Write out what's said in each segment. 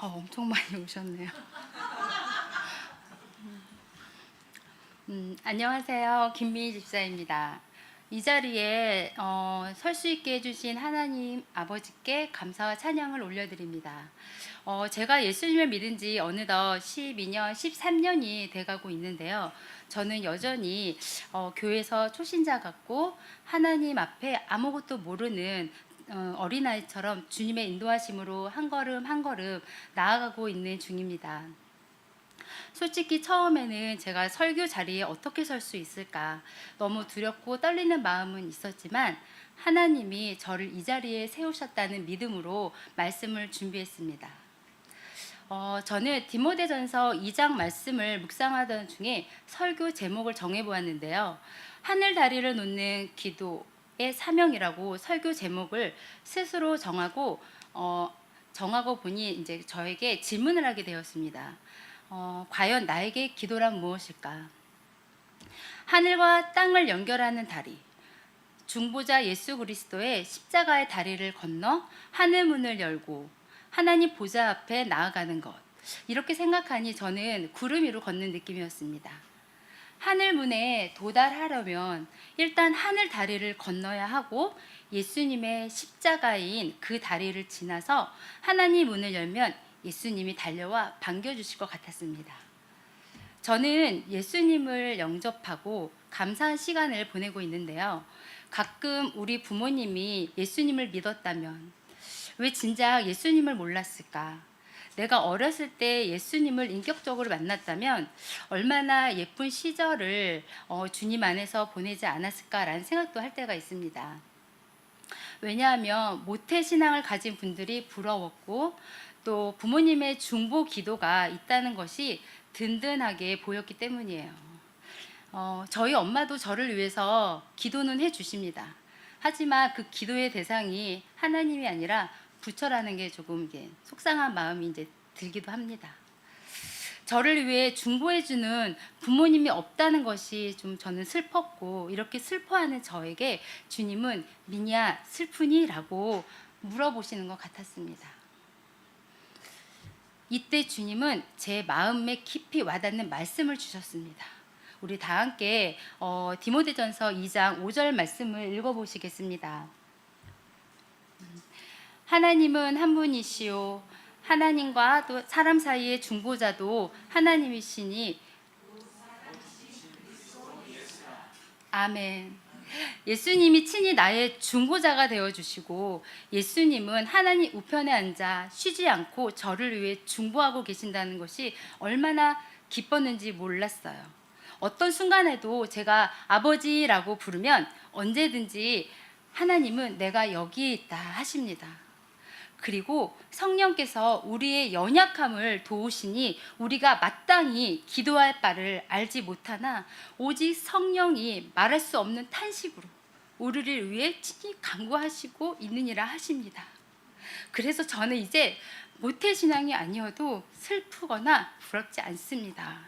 엄청 많이 오셨네요. 안녕하세요. 김미희 집사입니다. 이 자리에 설 수 있게 해주신 하나님 아버지께 감사와 찬양을 올려드립니다. 제가 예수님을 믿은 지 어느덧 12년, 13년이 돼가고 있는데요. 저는 여전히 교회에서 초신자 같고 하나님 앞에 아무것도 모르는 어린아이처럼 주님의 인도하심으로 한 걸음 한 걸음 나아가고 있는 중입니다. 솔직히 처음에는 제가 설교 자리에 어떻게 설 수 있을까 너무 두렵고 떨리는 마음은 있었지만 하나님이 저를 이 자리에 세우셨다는 믿음으로 말씀을 준비했습니다. 저는 디모데전서 2장 말씀을 묵상하던 중에 설교 제목을 정해보았는데요. 하늘 다리를 놓는 기도의 사명이라고 설교 제목을 스스로 정하고 보니 이제 저에게 질문을 하게 되었습니다. 과연 나에게 기도란 무엇일까? 하늘과 땅을 연결하는 다리, 중보자 예수 그리스도의 십자가의 다리를 건너 하늘 문을 열고 하나님 보좌 앞에 나아가는 것. 이렇게 생각하니 저는 구름 위로 걷는 느낌이었습니다. 하늘 문에 도달하려면 일단 하늘 다리를 건너야 하고 예수님의 십자가인 그 다리를 지나서 하나님 문을 열면 예수님이 달려와 반겨주실 것 같았습니다. 저는 예수님을 영접하고 감사한 시간을 보내고 있는데요. 가끔 우리 부모님이 예수님을 믿었다면 왜 진작 예수님을 몰랐을까? 내가 어렸을 때 예수님을 인격적으로 만났다면 얼마나 예쁜 시절을 주님 안에서 보내지 않았을까라는 생각도 할 때가 있습니다. 왜냐하면 모태신앙을 가진 분들이 부러웠고 또 부모님의 중보 기도가 있다는 것이 든든하게 보였기 때문이에요. 저희 엄마도 저를 위해서 기도는 해주십니다. 하지만 그 기도의 대상이 하나님이 아니라 부처라는 게 조금 이제 속상한 마음이 이제 들기도 합니다. 저를 위해 중보해주는 부모님이 없다는 것이 좀 저는 슬펐고 이렇게 슬퍼하는 저에게 주님은 미니야 슬프니? 라고 물어보시는 것 같았습니다. 이때 주님은 제 마음에 깊이 와닿는 말씀을 주셨습니다. 우리 다 함께 디모데전서 2장 5절 말씀을 읽어보시겠습니다. 하나님은 한 분이시요 하나님과 또 사람 사이의 중보자도 하나님이시니 아멘. 예수님이 친히 나의 중보자가 되어주시고 예수님은 하나님 우편에 앉아 쉬지 않고 저를 위해 중보하고 계신다는 것이 얼마나 기뻤는지 몰랐어요. 어떤 순간에도 제가 아버지라고 부르면 언제든지 하나님은 내가 여기에 있다 하십니다. 그리고 성령께서 우리의 연약함을 도우시니 우리가 마땅히 기도할 바를 알지 못하나 오직 성령이 말할 수 없는 탄식으로 우리를 위해 친히 간구하시고 있느니라 하십니다. 그래서 저는 이제 모태신앙이 아니어도 슬프거나 부럽지 않습니다.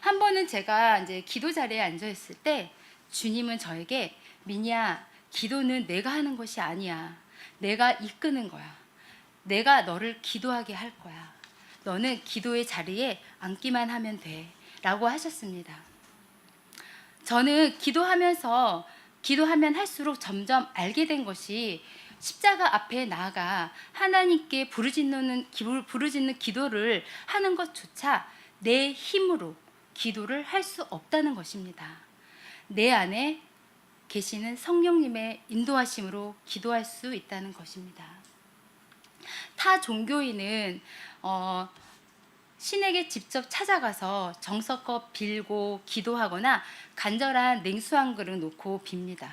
한 번은 제가 이제 기도 자리에 앉아 있을 때 주님은 저에게 미니야, 기도는 내가 하는 것이 아니야. 내가 이끄는 거야. 내가 너를 기도하게 할 거야. 너는 기도의 자리에 앉기만 하면 돼. 라고 하셨습니다. 저는 기도하면 할수록 점점 알게 된 것이 십자가 앞에 나아가 하나님께 부르짖는 기도를 하는 것조차 내 힘으로 기도를 할 수 없다는 것입니다. 내 안에 계시는 성령님의 인도하심으로 기도할 수 있다는 것입니다. 타 종교인은 신에게 직접 찾아가서 정성껏 빌고 기도하거나 간절한 냉수 한 그릇 놓고 빕니다.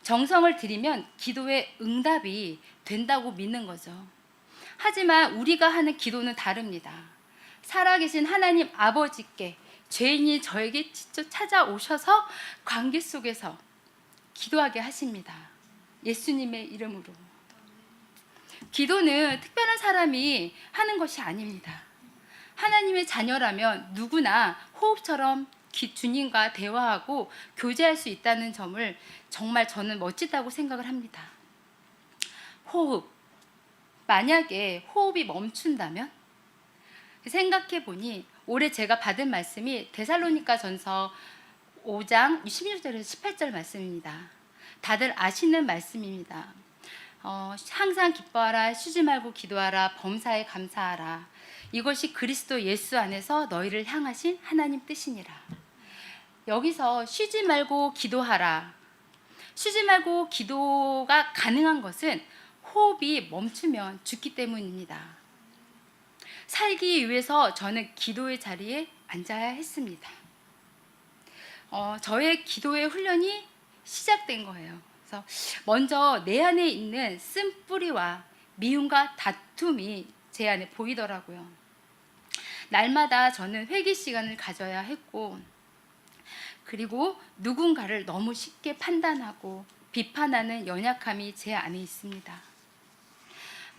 정성을 들이면 기도의 응답이 된다고 믿는 거죠. 하지만 우리가 하는 기도는 다릅니다. 살아계신 하나님 아버지께 죄인이 저에게 직접 찾아오셔서 관계 속에서 기도하게 하십니다. 예수님의 이름으로. 기도는 특별한 사람이 하는 것이 아닙니다. 하나님의 자녀라면 누구나 호흡처럼 주님과 대화하고 교제할 수 있다는 점을 정말 저는 멋지다고 생각을 합니다. 호흡, 만약에 호흡이 멈춘다면? 생각해 보니 올해 제가 받은 말씀이 데살로니가 전서 5장 16절에서 18절 말씀입니다. 다들 아시는 말씀입니다. 항상 기뻐하라, 쉬지 말고 기도하라, 범사에 감사하라. 이것이 그리스도 예수 안에서 너희를 향하신 하나님 뜻이니라. 여기서 쉬지 말고 기도하라. 쉬지 말고 기도가 가능한 것은 호흡이 멈추면 죽기 때문입니다. 살기 위해서 저는 기도의 자리에 앉아야 했습니다. 저의 기도의 훈련이 시작된 거예요. 그래서 먼저 내 안에 있는 쓴뿌리와 미움과 다툼이 제 안에 보이더라고요. 날마다 저는 회개 시간을 가져야 했고, 그리고 누군가를 너무 쉽게 판단하고 비판하는 연약함이 제 안에 있습니다.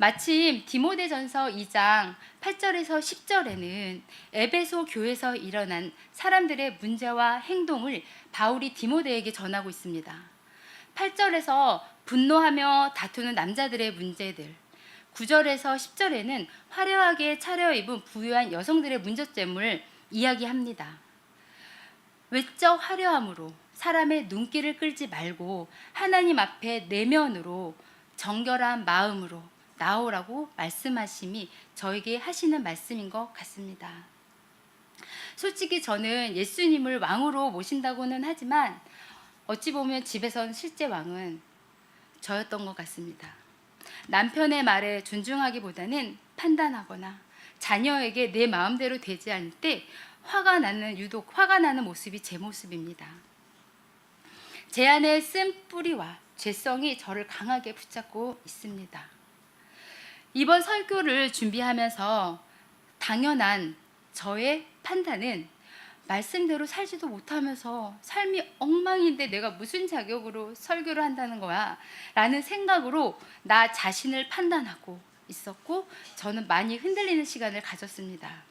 마침 디모데전서 2장 8절에서 10절에는 에베소 교회에서 일어난 사람들의 문제와 행동을 바울이 디모데에게 전하고 있습니다. 8절에서 분노하며 다투는 남자들의 문제들, 9절에서 10절에는 화려하게 차려입은 부유한 여성들의 문제점을 이야기합니다. 외적 화려함으로 사람의 눈길을 끌지 말고 하나님 앞에 내면으로 정결한 마음으로 나오라고 말씀하심이 저에게 하시는 말씀인 것 같습니다. 솔직히 저는 예수님을 왕으로 모신다고는 하지만 어찌 보면 집에선 실제 왕은 저였던 것 같습니다. 남편의 말에 존중하기보다는 판단하거나 자녀에게 내 마음대로 되지 않을 때 유독 화가 나는 모습이 제 모습입니다. 제 안에 쓴 뿌리와 죄성이 저를 강하게 붙잡고 있습니다. 이번 설교를 준비하면서 당연한 저의 판단은 말씀대로 살지도 못하면서 삶이 엉망인데 내가 무슨 자격으로 설교를 한다는 거야 라는 생각으로 나 자신을 판단하고 있었고, 저는 많이 흔들리는 시간을 가졌습니다.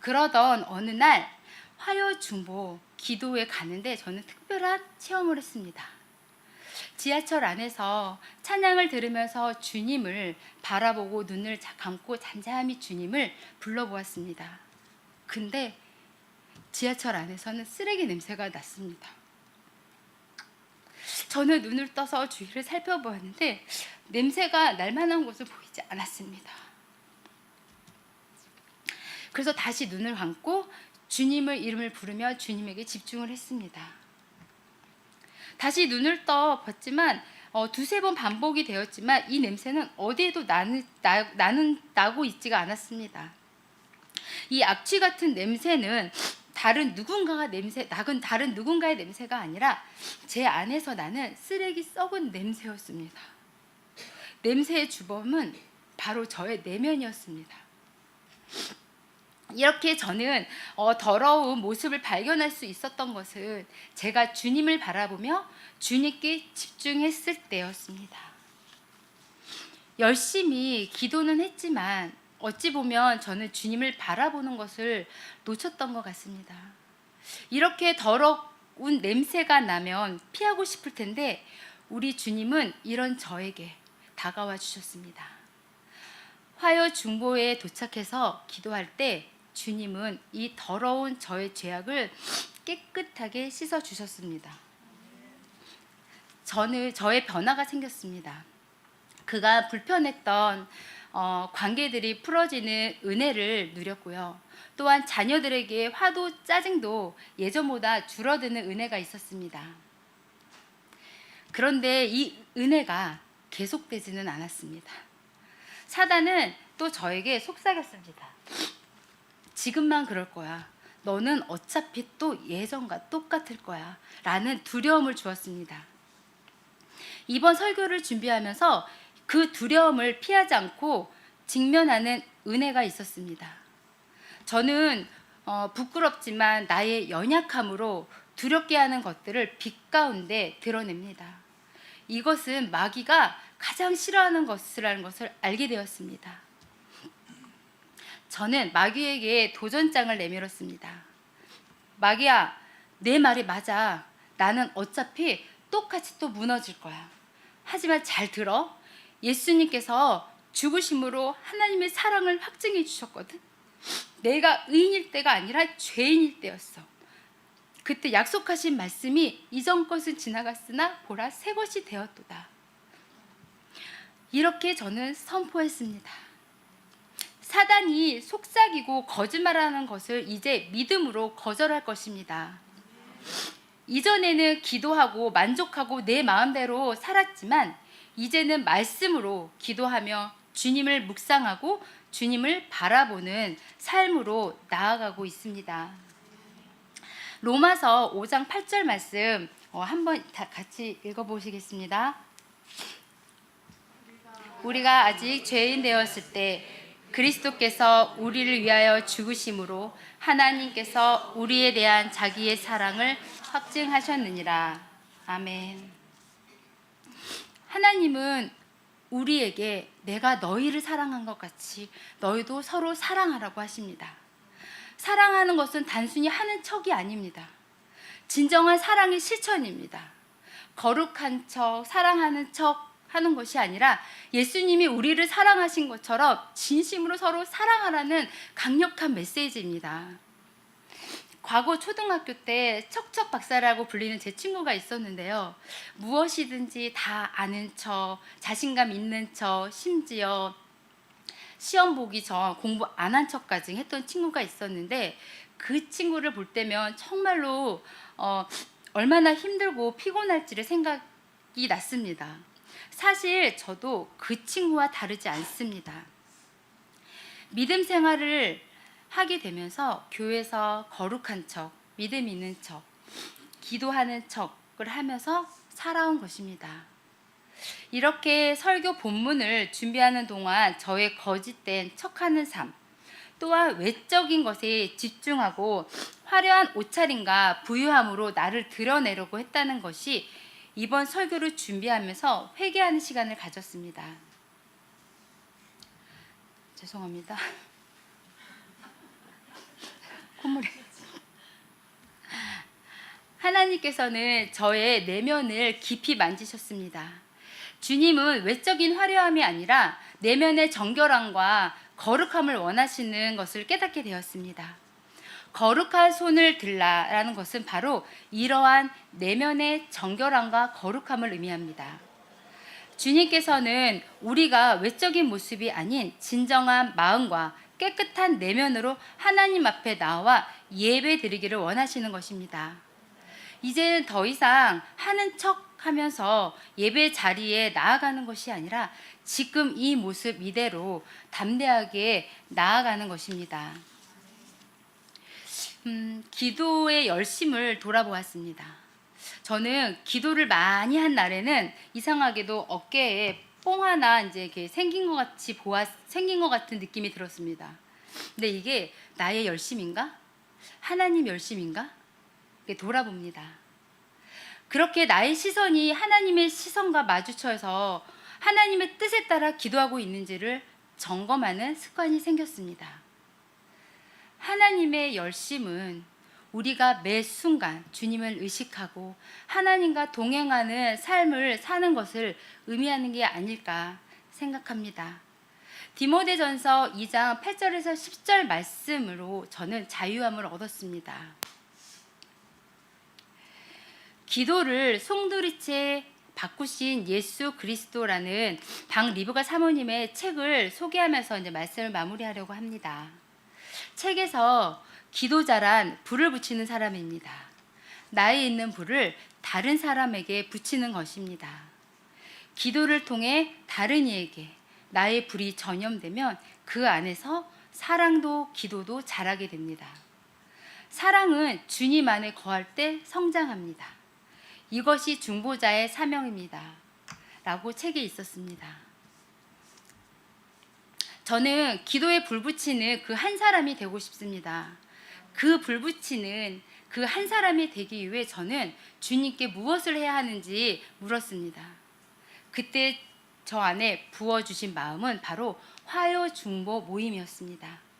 그러던 어느 날 화요중보 기도에 가는데 저는 특별한 체험을 했습니다. 지하철 안에서 찬양을 들으면서 주님을 바라보고 눈을 감고 잠잠히 주님을 불러보았습니다. 근데 지하철 안에서는 쓰레기 냄새가 났습니다. 저는 눈을 떠서 주위를 살펴보았는데 냄새가 날 만한 곳을 보이지 않았습니다. 그래서 다시 눈을 감고 주님을 이름을 부르며 주님에게 집중을 했습니다. 다시 눈을 떠 봤지만 두세 번 반복이 되었지만 이 냄새는 어디에도 나고 있지가 않았습니다. 이 악취 같은 냄새는 다른 누군가의 냄새가 아니라 제 안에서 나는 쓰레기 썩은 냄새였습니다. 냄새의 주범은 바로 저의 내면이었습니다. 이렇게 저는 더러운 모습을 발견할 수 있었던 것은 제가 주님을 바라보며 주님께 집중했을 때였습니다. 열심히 기도는 했지만 어찌 보면 저는 주님을 바라보는 것을 놓쳤던 것 같습니다. 이렇게 더러운 냄새가 나면 피하고 싶을 텐데 우리 주님은 이런 저에게 다가와 주셨습니다. 화요 중보에 도착해서 기도할 때 주님은 이 더러운 저의 죄악을 깨끗하게 씻어 주셨습니다. 저의 변화가 생겼습니다. 그가 불편했던 관계들이 풀어지는 은혜를 누렸고요. 또한 자녀들에게 화도 짜증도 예전보다 줄어드는 은혜가 있었습니다. 그런데 이 은혜가 계속되지는 않았습니다. 사단은 또 저에게 속삭였습니다. 지금만 그럴 거야. 너는 어차피 또 예전과 똑같을 거야. 라는 두려움을 주었습니다. 이번 설교를 준비하면서 그 두려움을 피하지 않고 직면하는 은혜가 있었습니다. 저는 부끄럽지만 나의 연약함으로 두렵게 하는 것들을 빛 가운데 드러냅니다. 이것은 마귀가 가장 싫어하는 것이라는 것을 알게 되었습니다. 저는 마귀에게 도전장을 내밀었습니다. 마귀야, 내 말이 맞아. 나는 어차피 똑같이 또 무너질 거야. 하지만 잘 들어. 예수님께서 죽으심으로 하나님의 사랑을 확증해 주셨거든. 내가 의인일 때가 아니라 죄인일 때였어. 그때 약속하신 말씀이 이전 것은 지나갔으나 보라 새 것이 되었도다. 이렇게 저는 선포했습니다. 사단이 속삭이고 거짓말하는 것을 이제 믿음으로 거절할 것입니다. 이전에는 기도하고 만족하고 내 마음대로 살았지만 이제는 말씀으로 기도하며 주님을 묵상하고 주님을 바라보는 삶으로 나아가고 있습니다. 로마서 5장 8절 말씀 한번 다 같이 읽어보시겠습니다. 우리가 아직 죄인 되었을 때 그리스도께서 우리를 위하여 죽으심으로 하나님께서 우리에 대한 자기의 사랑을 확증하셨느니라. 아멘. 하나님은 우리에게 내가 너희를 사랑한 것 같이 너희도 서로 사랑하라고 하십니다. 사랑하는 것은 단순히 하는 척이 아닙니다. 진정한 사랑의 실천입니다. 거룩한 척, 사랑하는 척 하는 것이 아니라 예수님이 우리를 사랑하신 것처럼 진심으로 서로 사랑하라는 강력한 메시지입니다. 과거 초등학교 때 척척 박사라고 불리는 제 친구가 있었는데요. 무엇이든지 다 아는 척, 자신감 있는 척, 심지어 시험 보기 전 공부 안 한 척까지 했던 친구가 있었는데 그 친구를 볼 때면 정말로 얼마나 힘들고 피곤할지를 생각이 났습니다. 사실 저도 그 친구와 다르지 않습니다. 믿음 생활을 하게 되면서 교회에서 거룩한 척, 믿음 있는 척, 기도하는 척을 하면서 살아온 것입니다. 이렇게 설교 본문을 준비하는 동안 저의 거짓된 척하는 삶, 또한 외적인 것에 집중하고 화려한 옷차림과 부유함으로 나를 드러내려고 했다는 것이 이번 설교를 준비하면서 회개하는 시간을 가졌습니다. 죄송합니다. 콧물이. 하나님께서는 저의 내면을 깊이 만지셨습니다. 주님은 외적인 화려함이 아니라 내면의 정결함과 거룩함을 원하시는 것을 깨닫게 되었습니다. 거룩한 손을 들라라는 것은 바로 이러한 내면의 정결함과 거룩함을 의미합니다. 주님께서는 우리가 외적인 모습이 아닌 진정한 마음과 깨끗한 내면으로 하나님 앞에 나와 예배 드리기를 원하시는 것입니다. 이제는 더 이상 하는 척 하면서 예배 자리에 나아가는 것이 아니라 지금 이 모습 이대로 담대하게 나아가는 것입니다. 기도의 열심을 돌아보았습니다. 저는 기도를 많이 한 날에는 이상하게도 어깨에 뽕 하나 이제 이렇게 생긴 것 같은 느낌이 들었습니다. 근데 이게 나의 열심인가? 하나님 열심인가? 이렇게 돌아봅니다. 그렇게 나의 시선이 하나님의 시선과 마주쳐서 하나님의 뜻에 따라 기도하고 있는지를 점검하는 습관이 생겼습니다. 하나님의 열심은 우리가 매 순간 주님을 의식하고 하나님과 동행하는 삶을 사는 것을 의미하는 게 아닐까 생각합니다. 디모데전서 2장 8절에서 10절 말씀으로 저는 자유함을 얻었습니다. 기도를 송두리째 바꾸신 예수 그리스도라는 방 리브가 사모님의 책을 소개하면서 이제 말씀을 마무리하려고 합니다. 책에서 기도자란 불을 붙이는 사람입니다. 나에 있는 불을 다른 사람에게 붙이는 것입니다. 기도를 통해 다른 이에게 나의 불이 전염되면 그 안에서 사랑도 기도도 자라게 됩니다. 사랑은 주님 안에 거할 때 성장합니다. 이것이 중보자의 사명입니다. 라고 책에 있었습니다. 저는 기도에 불 붙이는 그 한 사람이 되고 싶습니다. 그 불 붙이는 그 한 사람이 되기 위해 저는 주님께 무엇을 해야 하는지 물었습니다. 그때 저 안에 부어주신 마음은 바로 화요중보 모임이었습니다.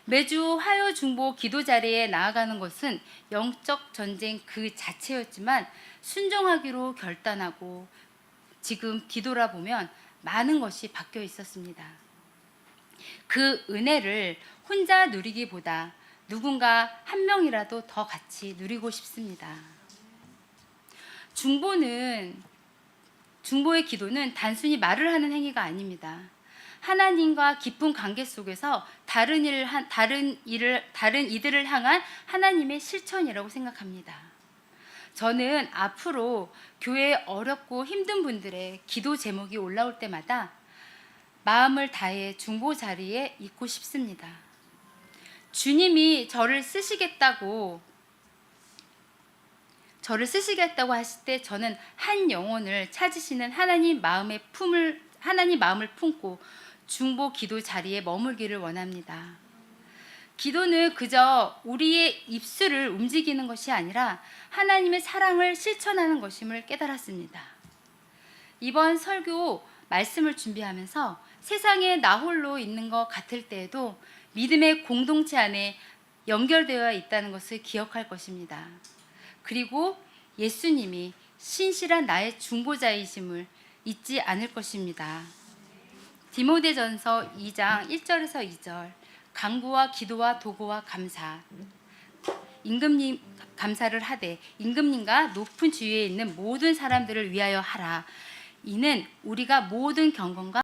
매주 화요중보 기도 자리에 나아가는 것은 영적 전쟁 그 자체였지만 순종하기로 결단하고 지금 뒤돌아보면 많은 것이 바뀌어 있었습니다. 그 은혜를 혼자 누리기보다 누군가 한 명이라도 더 같이 누리고 싶습니다. 중보의 기도는 단순히 말을 하는 행위가 아닙니다. 하나님과 깊은 관계 속에서 다른 이들을 향한 하나님의 실천이라고 생각합니다. 저는 앞으로 교회에 어렵고 힘든 분들의 기도 제목이 올라올 때마다 마음을 다해 중보 자리에 있고 싶습니다. 주님이 저를 쓰시겠다고 하실 때 저는 한 영혼을 찾으시는 하나님 마음을 품고 중보 기도 자리에 머물기를 원합니다. 기도는 그저 우리의 입술을 움직이는 것이 아니라 하나님의 사랑을 실천하는 것임을 깨달았습니다. 이번 설교 말씀을 준비하면서 세상에 나 홀로 있는 것 같을 때에도 믿음의 공동체 안에 연결되어 있다는 것을 기억할 것입니다. 그리고 예수님이 신실한 나의 중보자이심을 잊지 않을 것입니다. 디모데전서 2장 1절에서 2절 간구와 기도와 도구와 감사 임금님 감사를 하되 임금님과 높은 주위에 있는 모든 사람들을 위하여 하라. 이는 우리가 모든 경건과